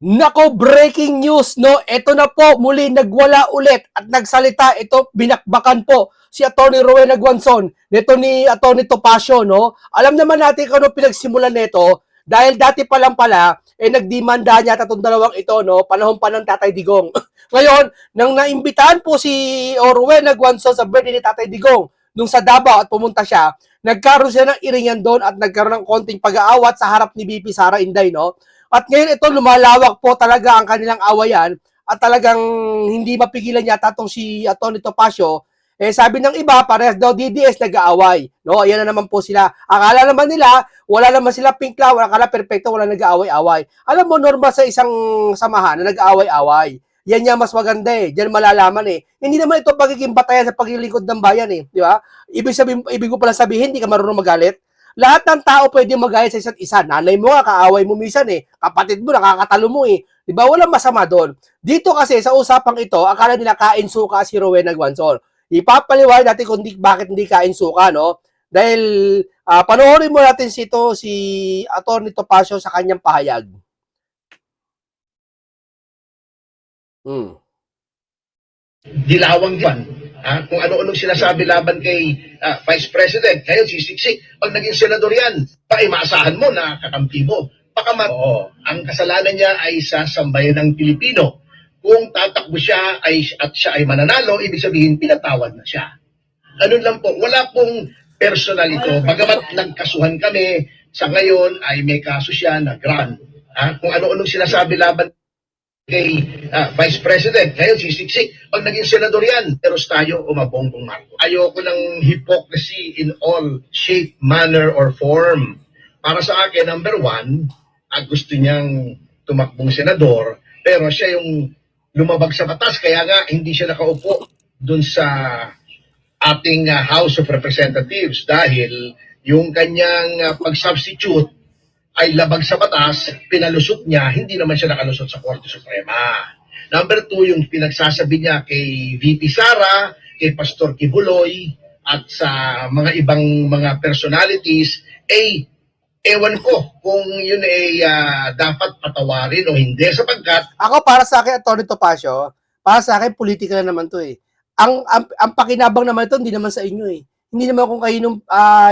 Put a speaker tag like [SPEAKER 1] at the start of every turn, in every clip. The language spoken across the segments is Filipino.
[SPEAKER 1] Nako, breaking news, no? Ito na po, muli nagwala ulit at nagsalita. Ito, binakbakan po si Atty. Rowena Guanzon nito ni Atty. Topacio, no? Alam naman natin kung ano pinagsimulan nito dahil dati pa lang pala, nagdemanda niya itong dalawang ito, no? Panahon pa ng Tatay Digong. Ngayon, nang naimbitahan po si Rowena Guanzon sa birthday ni Tatay Digong nung sa Davao at pumunta siya, nagkaroon siya ng iringan doon at nagkaroon ng konting pag-aawat sa harap ni BP Sara Inday, no? At ngayon ito, lumalawak po talaga ang kanilang awayan at talagang hindi mapigilan yata itong si Atty. Topacio. Sabi ng iba, parehas daw DDS nag-aaway. No, ayan na naman po sila. Akala naman nila, wala naman sila pink flower, akala perfecto, wala nag-aaway-away. Alam mo, normal sa isang samahan na nag-aaway-away. Yan niya mas maganda eh. Diyan malalaman eh. Hindi naman ito pagiging batayan sa paglilingkod ng bayan eh. Di ba? Ibig ko pala sabihin, hindi ka marunong magalit. Lahat ng tao pwede magalit sa isa't isa. Nanay mo nga, kaaway mo minsan eh. Kapatid mo, nakakatalo mo eh. Di ba? Walang masama doon. Dito kasi, sa usapang ito, akala nila kain suka si Rowena Guanzon. Ipapaliwanag natin kung bakit hindi kain suka, no? Dahil, panoorin mo natin si Atty. Topacio sa kanyang pahayag.
[SPEAKER 2] Dilawang diyan. Kung ano-anong sinasabi laban kay Vice President, ngayon sisiksik. Pag naging senador yan, maasahan mo na kakampi mo. Ang kasalanan niya ay sa sambayan ng Pilipino. Kung tatakbo siya at siya ay mananalo, ibig sabihin pinatawad na siya. Ganun lang po. Wala pong personal ito. Bagamat nagkasuhan kami, sa ngayon ay may kaso siya na grand. Kung ano-anong sinasabi laban kay Vice President, ngayon sisiksik. Pag naging senador yan, teros tayo o mabongbong Marcos. Ayoko ng hypocrisy in all shape, manner, or form. Para sa akin, number one, gusto niyang tumakbong senador, pero siya yung lumabag sa batas, kaya nga hindi siya nakaupo dun sa ating House of Representatives dahil yung kanyang pag-substitute ay labag sa batas, pinalusot niya, hindi naman siya nakalusot sa Korte Suprema. Number two, yung pinagsasabi niya kay VP Sara, kay Pastor Kibuloy, at sa mga ibang mga personalities, ewan ko kung yun ay dapat patawarin o hindi sapagkat
[SPEAKER 1] Ako, para sa akin, Atty. Topacio, para sa akin, politika na naman to eh. Ang pakinabang naman ito, hindi naman sa inyo eh. Hindi naman kung kayo nung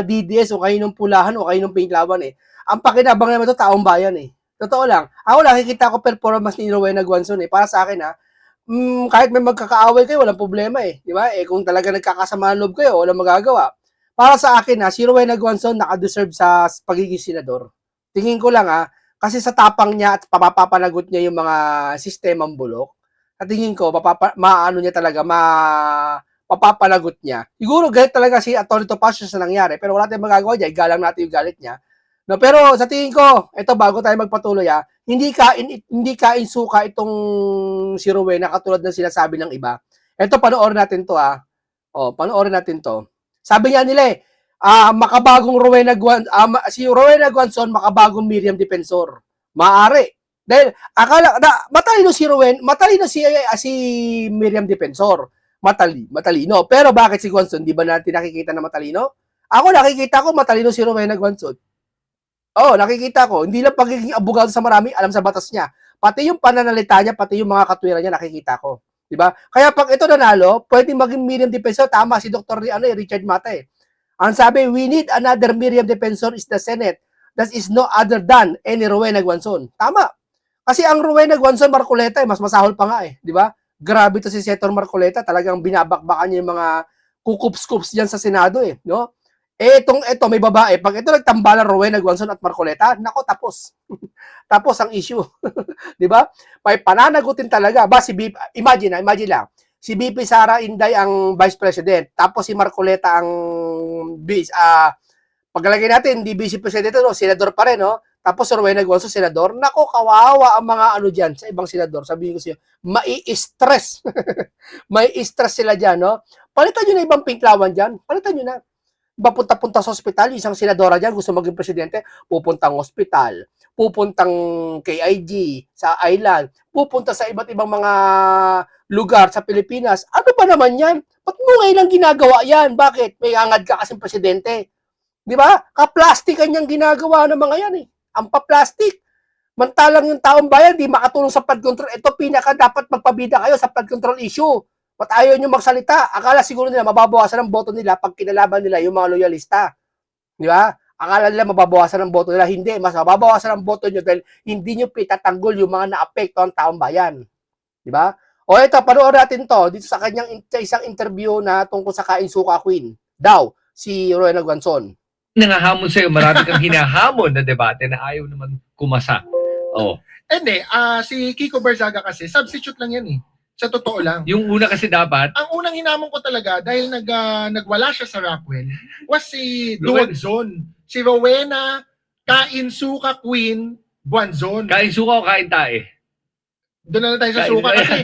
[SPEAKER 1] DDS o kayo nung pulahan o kayo nung pinklawan eh. Ang pakinabang naman ito, taong bayan eh. Totoo lang. Ako nakikita ko performance ni Rowena Guanzon eh. Para sa akin ha, kahit may magkakaaway kayo, walang problema eh. Di ba? Kung talaga nagkakasama loob kayo, walang magagawa. Para sa akin ha, si Rowena Guanzon nakadeserve sa pagiging senador. Tingin ko lang ha, kasi sa tapang niya at papapanagot niya yung mga sistemang bulok, at tingin ko, maano niya talaga, papapanagot niya. Siguro galit talaga si Atty. Topacio sa nangyari, pero wala tayong magagawa dyan, igalang natin yung galit niya. No, pero sa tingin ko, ito bago tayo magpatuloy hindi kain suka itong si Rowena katulad ng sinasabi ng iba. Ito, panoorin natin to panoorin natin to. Sabi niya nila makabagong si Rowena Guanzon, makabagong Miriam Defensor. Maari. Dahil akala matalino si Miriam Defensor. Matalino. Pero bakit si Guanzon? Di ba natin nakikita na matalino? Ako nakikita ko matalino si Rowena Guanzon. Nakikita ko. Hindi lang pagiging abogado sa marami, alam sa batas niya. Pati yung pananalita niya, pati yung mga katwiran niya, nakikita ko. Diba? Kaya pag ito nanalo, pwedeng maging Miriam Defensor. Tama si Dr. Richard Mata eh. Ang sabi, we need another Miriam Defensor is the Senate. That is no other than any Rowena Guanzon. Tama. Kasi ang Rowena Guanzon, Marcoleta, mas masahol pa nga eh. Di ba? Grabe to si Senator Marcoleta. Talagang binabakbakan niya yung mga kukups-kups dyan sa Senado eh. No? Ito may babae. Pag ito nagtambalan Rowena Guanzon at Marcoleta, nako, tapos. Tapos ang issue. Di ba? May pananagutin talaga. Imagine lang. Si BP Sara Inday ang Vice President. Tapos si Marcoleta ang paglalagay natin, hindi Vice President, no? Senador pa rin, no? Tapos si Rowena Guanzon, senador. Nako, kawawa ang mga dyan sa ibang senador. Sabihin ko siya, mai-stress. Mai-stress sila dyan, no? Palitan nyo na ibang pinklawan dyan. Palitan nyo na. Papunta-punta sa ospital, isang senadora dyan, gusto maging presidente, pupuntang ospital, pupuntang KIG, sa island, pupunta sa iba't ibang mga lugar sa Pilipinas. Ano ba naman yan? Ba't mo ngayon ginagawa yan? Bakit? May angad ka kasing presidente. Di ba? Kaplastikan niyang ginagawa ng mga yan eh. Ang paplastik. Mantalang yung taong bayan, di makatulong sa flood control. Ito, pinaka dapat magpabida kayo sa flood control issue. Ba't ayaw nyo magsalita? Akala siguro nila mababawasan ang boto nila pag kinalaban nila yung mga loyalista. Di ba? Akala nila mababawasan ang boto nila. Hindi. Mas mababawasan ang boto nyo dahil hindi nyo pitatanggol yung mga naapekto ang taong bayan. Di ba? O ito, panoorin natin to dito sa kanyang isang interview na tungkol sa Kainsuka Queen. Daw, si Rowena Guanzon.
[SPEAKER 3] Nangahamon sa'yo, marami kang hinahamon na debate na ayaw naman kumasa. Oh.
[SPEAKER 4] Hindi, si Kiko Barzaga kasi, substitute lang yan eh. Sa totoo lang.
[SPEAKER 3] Yung una kasi dapat,
[SPEAKER 4] Ang unang hinamon ko talaga, dahil nagwala siya sa Rockwell, was si
[SPEAKER 3] Rowena.
[SPEAKER 4] Duwagzon. Si Rowena, Kainsuka Queen, Buanzon.
[SPEAKER 3] kain suka o kain tae?
[SPEAKER 4] Doon na lang tayo sa
[SPEAKER 3] Kain
[SPEAKER 4] suka
[SPEAKER 3] ba yan?
[SPEAKER 4] kasi,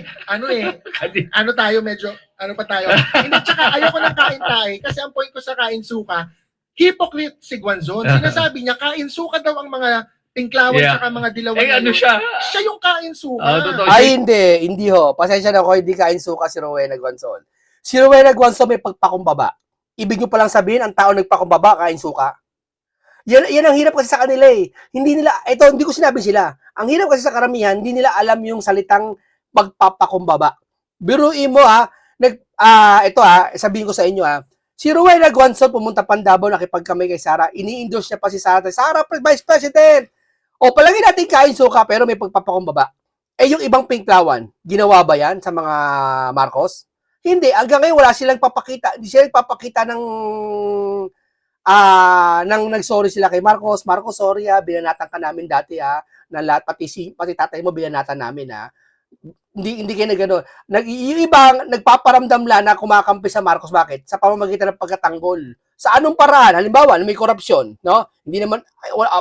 [SPEAKER 4] ano tayo, medyo, ano pa tayo. Hindi, tsaka ayoko ng kain tayo kasi ang point ko sa kain suka, hypocrite si Guanzon. Sinasabi niya, kain suka daw ang mga pinklawan
[SPEAKER 3] Yeah.
[SPEAKER 4] tsaka mga dilawan.
[SPEAKER 3] Eh, ano
[SPEAKER 4] ngayon.
[SPEAKER 3] siya?
[SPEAKER 4] Siya yung kain suka.
[SPEAKER 3] Totoo.
[SPEAKER 1] Ay, hindi ho. Pasensya na ako, hindi Kainsuka si Rowena Guanzon. Si Rowena Guanzon may pagpakumbaba. Ibig nyo palang sabihin, ang tao nagpakumbaba, Kainsuka. Yan ang hirap kasi sa kanila eh. Hindi nila, ito, hindi ko sinabi sila. Ang hirap kasi sa karamihan, hindi nila alam yung salitang pagpapakumbaba. Biruin mo ito sabihin ko sa inyo si Rowena Guanzon pumunta Pandabaw, nakipagkamay kay Sara. Ini-endorse niya pa si Sara. Sara, Vice President! O, palagi natin Kainsuka pero may pagpapakumbaba. Eh, yung ibang pinklawan, ginawa ba yan sa mga Marcos? Hindi. Hanggang ngayon, wala silang papakita. Hindi sila papakita ng nang nag-sorry sila kay Marcos. Marcos, sorry binanatan ka namin dati na lahat, pati tatay mo binanatan namin Hindi kayo na gano'n. Yung ibang nagpaparamdam lang na kumakampi sa Marcos. Bakit? Sa pamamagitan ng pagkatanggol. Sa anong paraan? Halimbawa, may korupsyon, no? Hindi naman,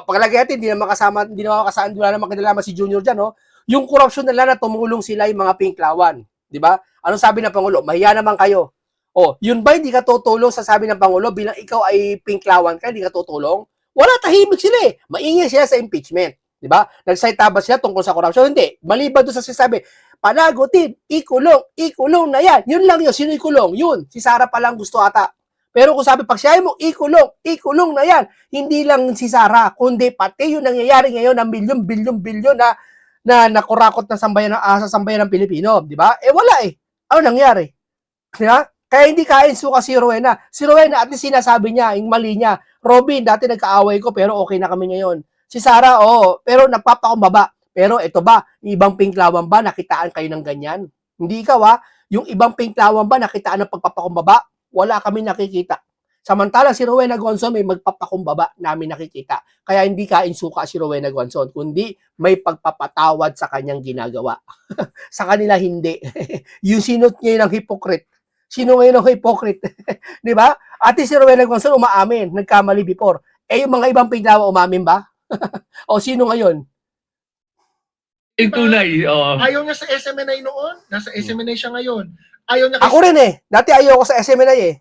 [SPEAKER 1] paglagay natin, hindi naman kasama, wala naman kinalaman si Junior dyan, no? Yung korupsyon nila na tumulong sila yung mga pinklawan. Di ba? Anong sabi ng Pangulo? Mahiya naman kayo. O, yun ba hindi ka tutulong sa sabi ng Pangulo bilang ikaw ay pinklawan ka, hindi ka tutulong? Wala, tahimik sila eh. Maingay sila sa impeachment. Di ba? Nagsalita ba sila tungkol sa korupsyon? Hindi. Maliban doon sa sinasabi, panagutin, ikulong na yan. Yun lang yun. Sino ikulong? Yun. Si Sara pa lang gusto ata. Pero kung sabi, pag siya mo, ikulong na yan. Hindi lang si Sara, kundi pati yung nangyayari ngayon ng bilyon na kurakot na sambayan sa sambayan ng Pilipino. Di ba? Eh wala eh. Ano nangyari? Diba? Kaya hindi Kainsuka si Rowena. Si Rowena, at least sinasabi niya, yung mali niya, Robin, dati nagkaaway ko, pero okay na kami ngayon. Si Sara, pero nagpapakumbaba. Pero ito ba, ibang pinklawan ba, nakitaan kayo ng ganyan? Hindi ikaw yung ibang pinklawan ba, nakitaan ng pagpapakumbaba? Wala kami nakikita. Samantalang si Rowena Guanzon may magpapakumbaba namin nakikita. Kaya hindi Kainsuka si Rowena Guanzon, kundi may pagpapatawad sa kanyang ginagawa. Sa kanila hindi. Yung sinot niya ng hypocrite. Sino ngayon ang hypocrite? Di ba? Ate si Rowena Guanzon umaamin, nagkamali before. Eh yung mga ibang pinklawan umamin ba? O sino ngayon?
[SPEAKER 3] Yung tunay.
[SPEAKER 4] Ayaw niya sa SMNI noon. Nasa SMNI siya ngayon. Ayaw niya
[SPEAKER 1] Ako rin eh. Dati ayoko sa SMNI eh.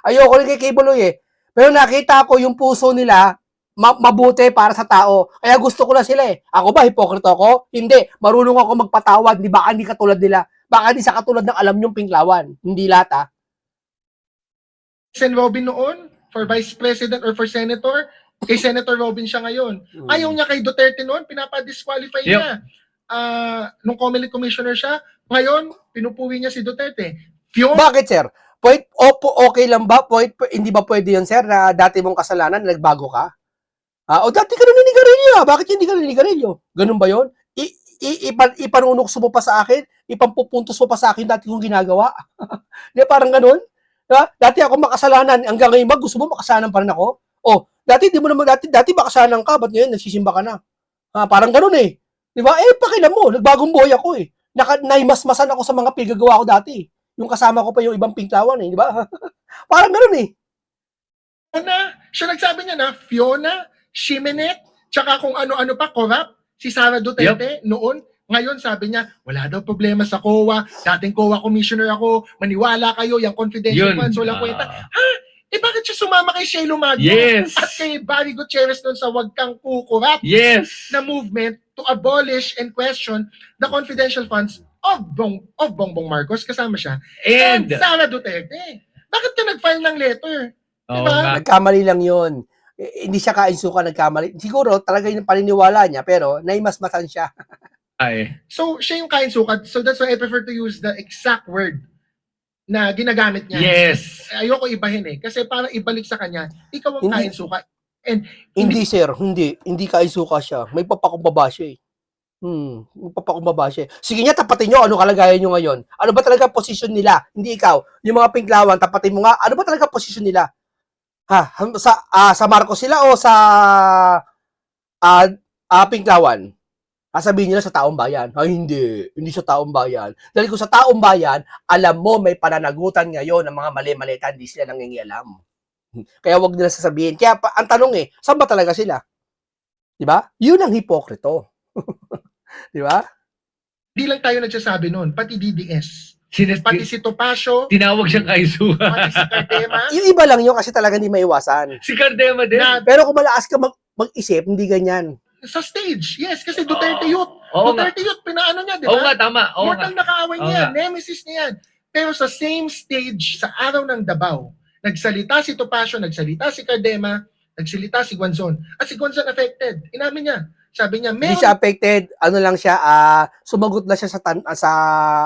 [SPEAKER 1] Ayoko rin kay Kibuloy eh. Pero nakita ko yung puso nila mabuti para sa tao. Kaya gusto ko na sila eh. Ako ba, hipokrito ako? Hindi. Marunong ako magpatawad. Di ba hindi katulad nila? Baka di sa katulad ng alam niyong pinklawan. Hindi lahat
[SPEAKER 4] Sen Robin noon for Vice President or for Senator. Kay Senator Robin siya ngayon. Ayaw niya kay Duterte noon. Pinapa-disqualify niya. Nung Comelec Commissioner siya, ngayon, pinupuwi niya si Duterte.
[SPEAKER 1] Bakit, sir? Okay lang ba? Hindi ba pwede yun, sir, na dati mong kasalanan, nagbago ka? O dati ka naninigarilyo, bakit hindi ka naninigarilyo? Ganun ba yun? Ipanunokso mo pa sa akin? Ipampupuntos mo pa sa akin dati kong ginagawa? Di parang ganun? Diba? Dati ako makasalanan, hanggang ngayon gusto mo makasalanan pa rin ako? Dati makasalanan ka, ba't ngayon nagsisimba ka na? Parang ganun eh. Di ba? Pakialam mo, nagbagong buhay ako eh. Naimasmasan ako sa mga pinagagawa ko dati. Yung kasama ko pa yung ibang pinklawan eh, di ba? Parang ganun eh.
[SPEAKER 4] Siya nagsabi niya na, Fiona, Ximenet, tsaka kung ano-ano pa, corrupt, si Sara Duterte noon. Ngayon sabi niya, wala daw problema sa COA, dating COA commissioner ako, maniwala kayo, yung confidential funds, walang kwenta. Bakit siya sumama kay Shelo Magno?
[SPEAKER 3] Yes.
[SPEAKER 4] At kay Barry Gutierrez doon sa Wag Kang Kukurap na movement to abolish and question the confidential funds of Bongbong Marcos, kasama siya. And Sara Duterte. Bakit ka nag-file ng letter? Diba?
[SPEAKER 1] Nagkamali lang yun. Hindi siya kainsuka nagkamali. Siguro talaga yung paniniwala niya, pero naimasmasan siya.
[SPEAKER 3] Ay.
[SPEAKER 4] So, siya yung kain sukat. So, that's why I prefer to use the exact word na ginagamit niya.
[SPEAKER 3] Yes.
[SPEAKER 4] Ayoko ibahin kasi para ibalik sa kanya, ikaw ang
[SPEAKER 1] Hindi.
[SPEAKER 4] kain sukat. And
[SPEAKER 1] Hindi, sir. Hindi kainsuka siya. May papakumbaba siya eh. May papakumbaba siya eh. Sige nga, tapatin nyo. Ano kalagayan nyo ngayon? Ano ba talaga posisyon nila? Hindi ikaw. Yung mga pinklawan, tapatin mo nga. Ano ba talaga posisyon nila? Ha? Sa Marcos sila o sa pinklawan? Sabihin nila sa taong bayan. Ay, hindi sa taong bayan. Dahil kung sa taong bayan, alam mo may pananagutan ngayon ng mga mali-malita, hindi sila nangingialam. Kaya wag nila sasabihin. Kaya ang tanong saan ba talaga sila? 'Di ba? Yun ang hipokrito. 'Di ba?
[SPEAKER 4] di lang tayo nagsasabi noon, pati DDS.
[SPEAKER 3] Sinas-
[SPEAKER 4] Pati si Topacio,
[SPEAKER 3] tinawag siyang kaisuka.
[SPEAKER 4] pati si Cardema.
[SPEAKER 1] Yung iba lang yun kasi talaga hindi maiwasan.
[SPEAKER 3] Si Cardema din.
[SPEAKER 4] Na
[SPEAKER 1] Pero kung malakas ka mag-isip, hindi ganyan.
[SPEAKER 4] sa stage, yes, kasi Duterte Youth.
[SPEAKER 3] Oo nga.
[SPEAKER 4] Duterte Youth, pinaano niya, di
[SPEAKER 3] Oo nga,
[SPEAKER 4] ba?
[SPEAKER 3] tama. Oo nga.
[SPEAKER 4] Mortal na kaaway
[SPEAKER 3] Oo
[SPEAKER 4] niya yan,
[SPEAKER 3] nga.
[SPEAKER 4] nemesis niya yan. Pero sa same stage, sa araw ng Davao, nagsalita si Topacio, nagsalita si Cardema, nagsalita si Guanzon. At si Guanzon affected. Inamin niya. Sabi niya,
[SPEAKER 1] Hindi
[SPEAKER 4] meron
[SPEAKER 1] siya affected, ano lang siya, sumagot lang siya sa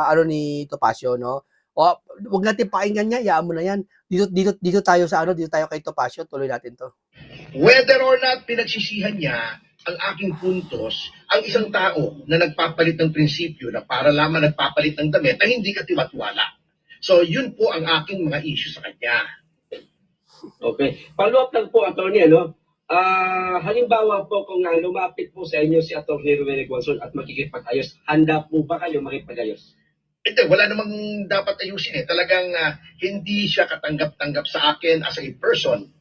[SPEAKER 1] ano ni Topacio, no? O, wag natin pakinggan niya, iyaan mo na yan. Dito tayo dito tayo kay Topacio, tuloy natin to.
[SPEAKER 2] Whether or not pinagsisihan niya ang aking puntos, ang isang tao na nagpapalit ng prinsipyo na para lamang nagpapalit ng damit ay hindi katiwat-wala. So, yun po ang aking mga issue sa kanya.
[SPEAKER 5] Okay. Follow up lang po, attorney, halimbawa po kung lumapit po sa inyo si Atty. Ruel Guanzon at makikipag-ayos, handa po ba kayo makipag-ayos?
[SPEAKER 2] Hindi, wala namang dapat ayusin Talagang hindi siya katanggap-tanggap sa akin as a person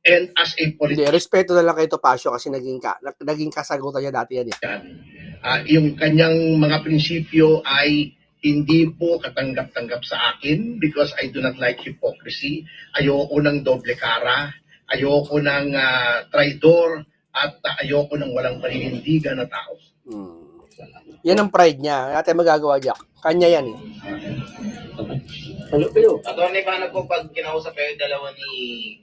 [SPEAKER 2] and as a
[SPEAKER 1] Hindi,
[SPEAKER 2] politician.
[SPEAKER 1] respeto na lang kay Topacio kasi naging kasagutan niya dati yan
[SPEAKER 2] Yung kanyang mga prinsipyo ay hindi po katanggap-tanggap sa akin because I do not like hypocrisy. Ayoko ng doble cara, ayoko ng traidor, at ayoko ng walang paninindigan na tao.
[SPEAKER 1] Yan ang pride niya. Natin magagawa Jack. Kanya yan
[SPEAKER 5] Ano kayo?
[SPEAKER 6] Attorney, paano po pag kinausap kayo dalawa ni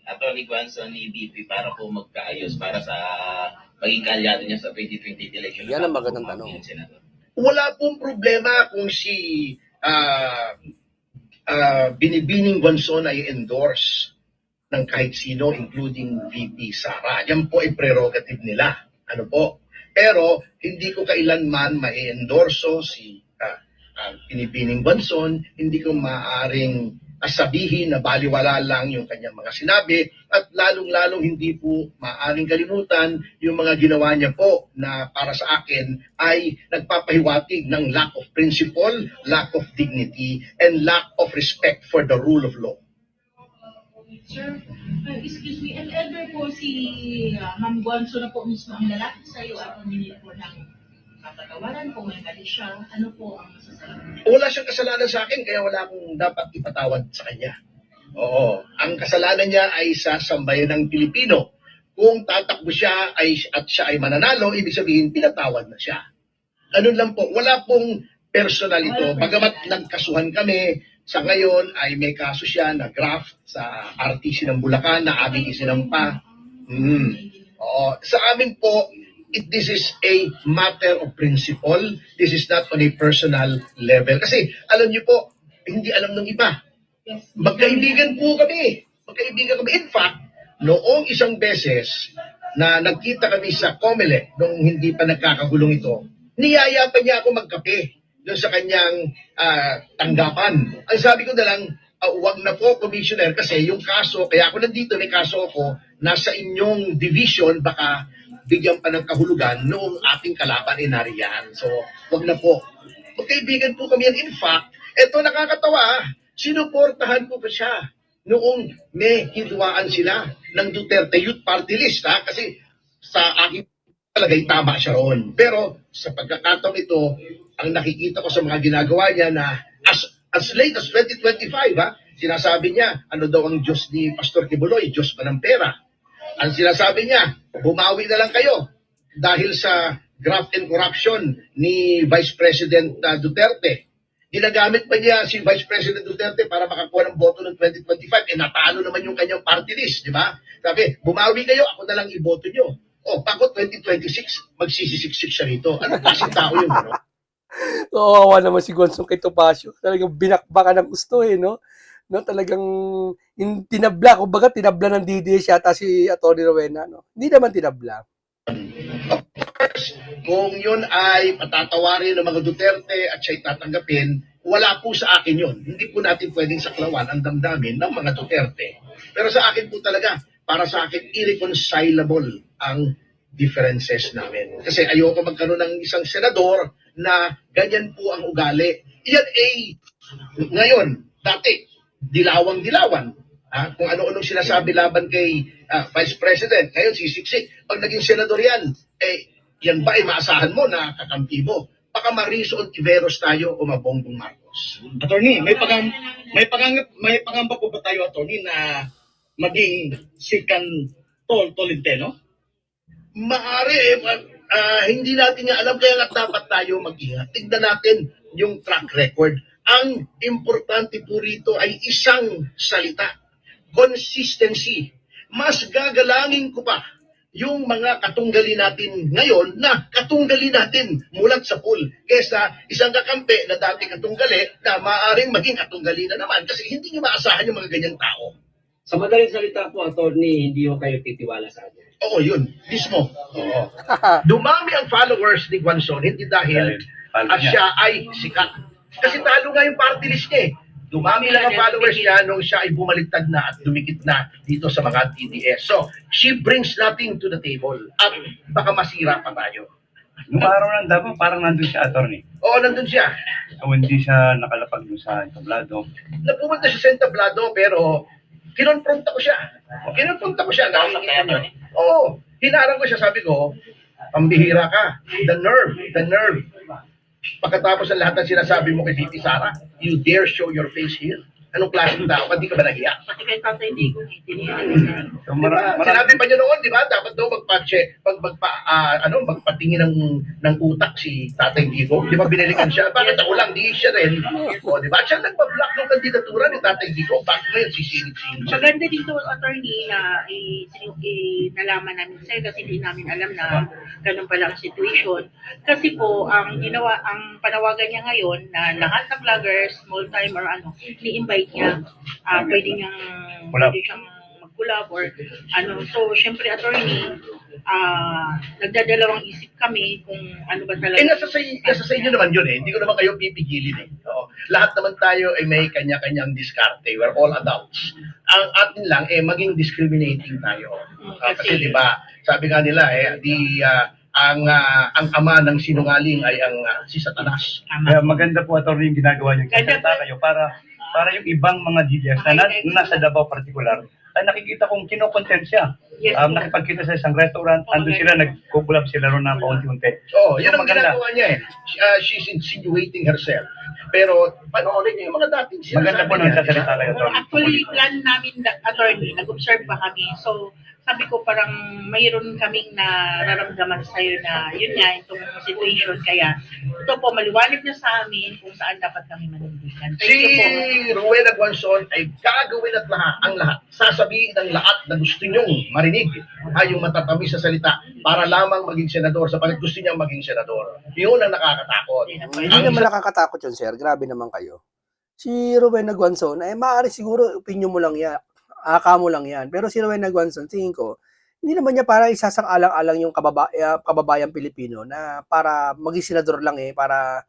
[SPEAKER 6] Attorney Guanzon ni BP para po magkaayos para sa maging kaalyado niya sa 2020 election?
[SPEAKER 1] Yan ang magandang tanong.
[SPEAKER 2] Wala pong problema kung si Binibining Guanzon ay endorse ng kahit sino, including VP Sara. Yan po ay prerogative nila. Ano po? Pero hindi ko kailanman ma-endorso si Binibining Guanzon, hindi ko maaaring sabihin na baliwala lang yung kanyang mga sinabi at lalong-lalong hindi po maaaring kalimutan yung mga ginawa niya po na para sa akin ay nagpapahiwatig ng lack of principle, lack of dignity, and lack of respect for the rule of law.
[SPEAKER 7] Sir, excuse me, and ever po si Ma'am Guanzon na po mismo ang lalaki sa iyo at humingi po ng kapatawaran kung may mali siya, ano po ang masasabi?
[SPEAKER 2] Wala siyang kasalanan sa akin kaya wala akong dapat ipatawad sa kanya. Oo, ang kasalanan niya ay sa sambayan ng Pilipino. Kung tatakbo siya at siya ay mananalo, ibig sabihin pinatawad na siya. Ganun lang po, wala pong personal ito. Bagamat nagkasuhan kami, sa ngayon ay may kaso siya na graft sa RTC ng Bulacan na aming isinampa. Oo, sa amin po, this is a matter of principle. This is not on a personal level. Kasi alam niyo po, hindi alam ng iba. Magkaibigan po kami. In fact, noong isang beses na nagkita kami sa COMELEC nung hindi pa nagkakagulong ito, niyaya pa niya ako magkape doon sa kanyang tanggapan. Ang sabi ko na lang, wag na po, Commissioner, kasi yung kaso, kaya ako nandito, may kaso ako, nasa inyong division, baka bigyan pa ng kahulugan noong ating kalaban ay nariyan. So, wag na po. Magkaibigan po kami yan. In fact, eto nakakatawa, sinuportahan ko pa siya noong may hidwaan sila ng Duterte Youth Party List, kasi sa aking palagay tama siya roon. Pero sa pagkakataon ito, ang nakikita ko sa mga ginagawa niya na as late as 2025, sinasabi niya, ano daw ang Diyos ni Pastor Kibuloy, Diyos pa ng pera. Ang sinasabi niya, bumawi na lang kayo dahil sa graft and corruption ni Vice President Duterte. Ginagamit pa niya si Vice President Duterte para makakuha ng boto ng 2025. Natalo naman yung kanyang party list, di ba? Sabi, bumawi kayo, ako na lang iboto nyo. Pako 2026, magsisisiksik siya rito. Ano klaseng tao yun, ano?
[SPEAKER 1] Kawawa naman si Gonzong kay Topacio. Talagang binakbakan ng gusto no? No, talagang tinabla, kumbaga tinabla ng DDS yata si Atty. Rowena, no? Hindi naman tinabla.
[SPEAKER 2] Kung yun ay patatawarin ng mga Duterte at siya'y tatanggapin, wala po sa akin yun. Hindi po natin pwedeng saklawan ang damdamin ng mga Duterte. Pero sa akin po talaga, para sa akin, irreconcilable ang differences namin. Kasi ayoko magkaroon ng isang senador na ganyan po ang ugali. Yan ngayon, dati, dilawang-dilawan. Kung ano-anong sinasabi laban kay Vice President, ngayon sisiksik. Pag naging senador yan, yan ba ay maasahan mo na kakampi mo? Baka Mariso Ontiveros tayo o Mabongbong Marcos.
[SPEAKER 8] Attorney, may pangamba po ba tayo, attorney, na maging second Tolentino?
[SPEAKER 2] Maari, hindi natin nga alam, kaya nga dapat tayo mag-ingat. Tignan natin yung track record. Ang importante po rito ay isang salita, consistency. Mas gagalangin ko pa yung mga katunggali natin ngayon na katunggali natin mulat sa pool kesa isang kakampi na dati katunggali na maaaring maging katunggali na naman kasi hindi nyo maasahan yung mga ganyang tao.
[SPEAKER 5] Sa madaling salita po, attorney, hindi ho kayo titiwala sa atin.
[SPEAKER 2] Oo, yun. Mismo. Oo. Dumami ang followers ni Guanzon, hindi dahil siya ay sikat. Kasi talo nga yung party list niya eh. Dumami lang ang followers niya nung siya ay bumaliktad na at dumikit na dito sa mga DDS. So, she brings nothing to the table at baka masira pa tayo.
[SPEAKER 9] Nung araw ng Davao, parang nandun siya, attorney.
[SPEAKER 2] Oo, nandun siya.
[SPEAKER 9] So, hindi siya nakalapag doon sa tablado.
[SPEAKER 2] Napumunta siya sa entablado pero kinonfronta ko siya. Kinonfronta ko siya. Oo, hinarang ko siya. Sabi ko, pambihira ka. The nerve. Pagkatapos ng lahat ng sinasabi mo kay Titi Sara, you dare show your face here? Anong klaseng tao? Hindi ka ba nahiya?
[SPEAKER 7] Pati kay Tatay Digong,
[SPEAKER 9] So,
[SPEAKER 2] Sinabi pa niya noon, di ba? Dapat daw magpatingin ng utak si Tatay Digong. Di ba binalikan siya? Bakit ako lang? Di siya rin. O, di ba? Siya nagpa-block ng kandidatura ni Tatay Digong. Bakit ngayon sisilip-silip siya?
[SPEAKER 7] Maganda dito, attorney, na nalaman namin sa'yo kasi hindi namin alam na ganun pala ang situation. Kasi po, ang panawagan niya ngayon na lahat ng vloggers, small time or ni-invite niya, pwede siyang mag-collab or So, syempre, attorney, nagdadalawang isip kami kung ano ba talaga.
[SPEAKER 2] Nasa sa inyo naman yun eh. Hindi ko naman kayo pipigilin eh. Oo. Lahat naman tayo ay may kanya-kanyang diskarte. We're all adults. Ang atin lang maging discriminating tayo. Kasi di ba, sabi nga nila ang ama ng sinungaling ay si Satanas.
[SPEAKER 9] Kaya maganda po, attorney, yung ginagawa niyo. Kasi kayo para yung ibang mga DDS na nasa Davao particular, ay nakikita kong kinokontent siya.
[SPEAKER 7] Yes,
[SPEAKER 9] Nakipagkita sa isang restaurant, andun sila, nagkukulab sila ron na paunti-unti.
[SPEAKER 2] Yun ang ginagawa niya eh. She's insinuating herself. Pero panoorin niyo yung mga dating sinasabi
[SPEAKER 9] Maganda po nung sasalita kayo, attorney.
[SPEAKER 7] Actually, plan namin, attorney, nag-observe pa kami. So, sabi ko parang mayroon kaming nararamdaman sa'yo na yun nga, itong situation. Kaya ito po, maliwanag na sa amin kung saan dapat kami manindigan.
[SPEAKER 2] Si Rowena Guanzon ay gagawin at ang lahat. Sasabihin ng lahat na gusto niyong marinig ay yung matatamis sa salita para lamang maging senador sapagkat gusto niyang maging senador. Yun ang nakakatakot.
[SPEAKER 1] Hindi naman nakakatakot yun, sir. Grabe naman kayo. Si Rowena Guanzon, maaari siguro opinion mo lang yan. Aka mo lang yan. Pero si Rowena Guanzon, tingin ko, hindi naman niya para isasang-alang-alang yung kababayang Pilipino na para maging senador lang para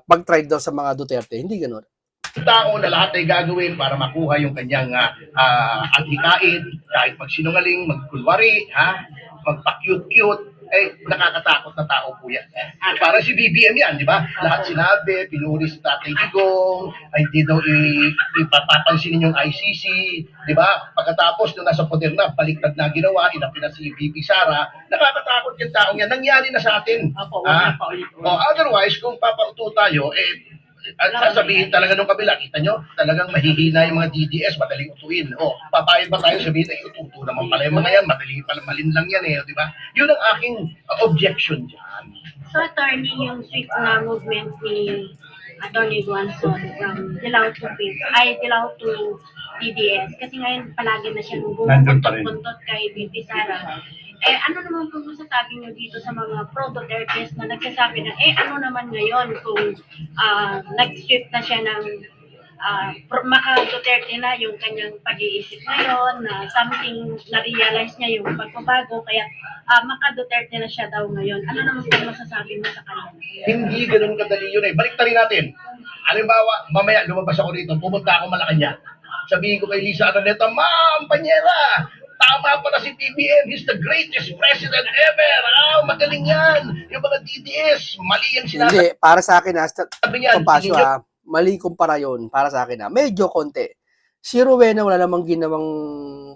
[SPEAKER 1] pag-try daw sa mga Duterte. Hindi ganun.
[SPEAKER 2] Tao na lahat ay gagawin para makuha yung kanyang hikain, kahit magsinungaling, magkulwari, magpa-cute-cute, nakakatakot na tao po yan. Para si BBM yan, di ba? Lahat sinabi, pinuri si Tatay Digong, ay hindi daw ipapapansinin yung ICC, di ba? Pagkatapos nung nasa poder na, baliktad na ginawa, inapi na si VP Sara, nakakatakot yung taong yan. Nangyari na sa atin. Otherwise, kung papauto tayo, at sasabihin talaga nung kabila, kita nyo, talagang mahihina yung mga DDS, madaling utuin. Papayag ba tayo sabihin na ututo naman pala yung mga yan, madali pala, malin lang yan di ba? Yun ang aking objection dyan.
[SPEAKER 10] So, attorney, yung swift na movement ni Attorney Guanzon from Dilao to Dilao to DDS. Kasi ngayon palagi na siya
[SPEAKER 9] Nandun pa rin.
[SPEAKER 10] bumupuntot kay BP Sara. Ano naman po masasabi niyo dito sa mga pro-Dutertes na nagsasabi na, ano naman ngayon kung nag-shift na siya ng maka-Duterte na yung kanyang pag-iisip ngayon, na something na-realize niya yung pagbabago, kaya maka-Duterte na siya daw ngayon. Ano naman po masasabi mo sa kanya?
[SPEAKER 2] Hindi ganun kadali yun eh. Balik rin natin. Halimbawa, mamaya lumabas ako rito, pumunta ako Malacanang. Sabihin ko kay Lisa Araneta, Ma'am, Panyera, tama pala si BBM, he's the greatest president ever. Magaling yan. Yung mga DDS, mali yung sinasabi
[SPEAKER 1] Hindi, para sa akin
[SPEAKER 2] niya.
[SPEAKER 1] Topacio mali kumpara yun para sa akin medyo konti. Si Rowena wala namang ginawang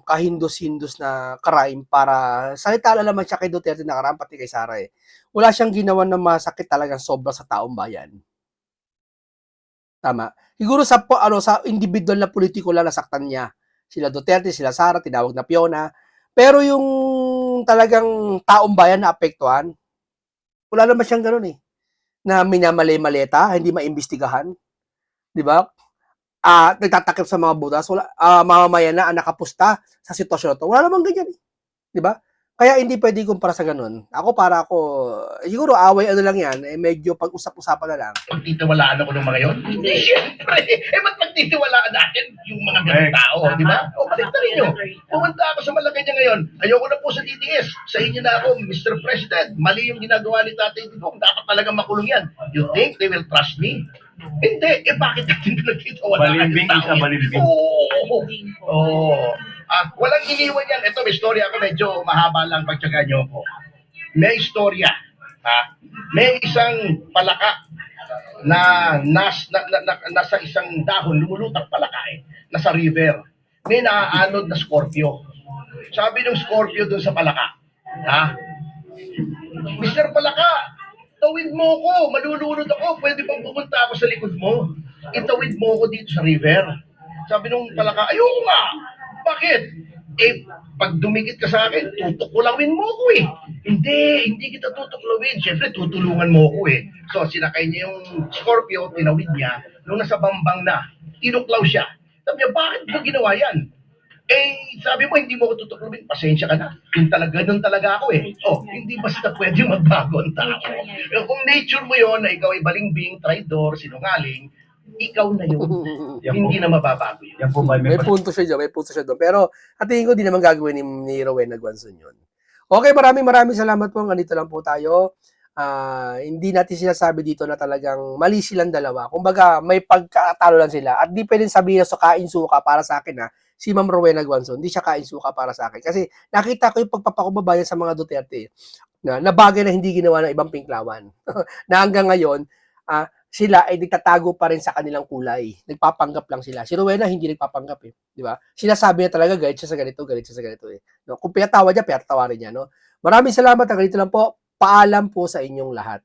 [SPEAKER 1] kahindos-hindos na crime para salita lang naman siya kay Duterte na karaan, pati kay Sara eh. Wala siyang ginawa na masakit talagang sobra sa taong bayan. Tama. Siguro sa individual na politiko lang nasaktan niya. Sila Duterte, sila Sara, tinawag na Fiona. Pero yung talagang taong bayan na apektuhan, wala naman siyang ganun eh. Na minamali-maleta, hindi maimbestigahan. 'Di ba? Nagtatakip sa mga butas, wala mamamayan na nakapusta sa sitwasyon na to. Wala namang ganyan eh. 'Di ba? Kaya hindi pwede kumpara sa ganun. Siguro away lang yan, medyo pag-usap-usapan na lang.
[SPEAKER 2] Pagtitiwalaan ako ng mga yun? Siyempre, ba't pagtitiwalaan natin yung mga ganang tao, di ba? Balik na rin nyo. Pumunta ako sa Malacanang ngayon. Ayoko na po sa DDS. Sa inyo na ako, Mr. President. Mali yung ginagawa ni Tatay Digong. Dapat talagang makulong yan. You think they will trust me? Hindi. Bakit natin pinagtitiwalaan?
[SPEAKER 9] Balimbing isa balimbing.
[SPEAKER 2] Oo. Walang iniwan yan. Ito, may storya ako. Medyo mahaba lang pagtsaga nyo ako. May istorya. May isang palaka na nasa isang dahon, lumulutang palaka nasa river. May naaanod na Scorpio. Sabi ng Scorpio dun sa palaka, Mr. Palaka, tawid mo ko, malulunod ako, pwede bang pumunta ako sa likod mo? Itawid mo ko dito sa river. Sabi nung palaka, ayoko nga. Bakit? Pag dumikit ka sa akin, tutukulawin mo ko eh. Hindi kita tutuklawin. Siyempre, tutulungan mo ko eh. So, sinakay niya yung Scorpio, tinawid niya. Nung nasa bambang na, tinuklaw siya. Sabi niya, bakit mo ginawa yan? Sabi mo, hindi mo ko tutuklawin. Pasensya ka na. Ganun talaga ako eh. Hindi basta pwede magbago ang tao. Kung nature mo yon na ikaw ay balimbing, traidor, sinungaling, ikaw na yun. Hindi na mababago yun.
[SPEAKER 9] Yan po ba?
[SPEAKER 1] May punto siya doon. Pero at tingin ko di naman gagawin ni Rowena Guanzon yun. Okay, maraming salamat po. Ganito lang po tayo. Hindi natin sinasabi dito na talagang mali silang dalawa. Kumbaga, may pagkatalo lang sila. At di pwedeng sabihin na kain-suka para sa akin si Ma'am Rowena Guanzon, hindi siya kain-suka para sa akin. Kasi nakita ko yung pagpapakumbaba niya sa mga Duterte na bagay na hindi ginawa ng ibang pinklawan. Na hanggang ngayon, sila ay nagtatago pa rin sa kanilang kulay. Nagpapanggap lang sila. Si Rowena hindi nagpapanggap eh. Di ba? Sinasabi niya talaga, galit siya sa ganito eh. No? Kung pinatawa niya, pinatawa rin niya. No? Maraming salamat. Ganito lang po. Paalam po sa inyong lahat.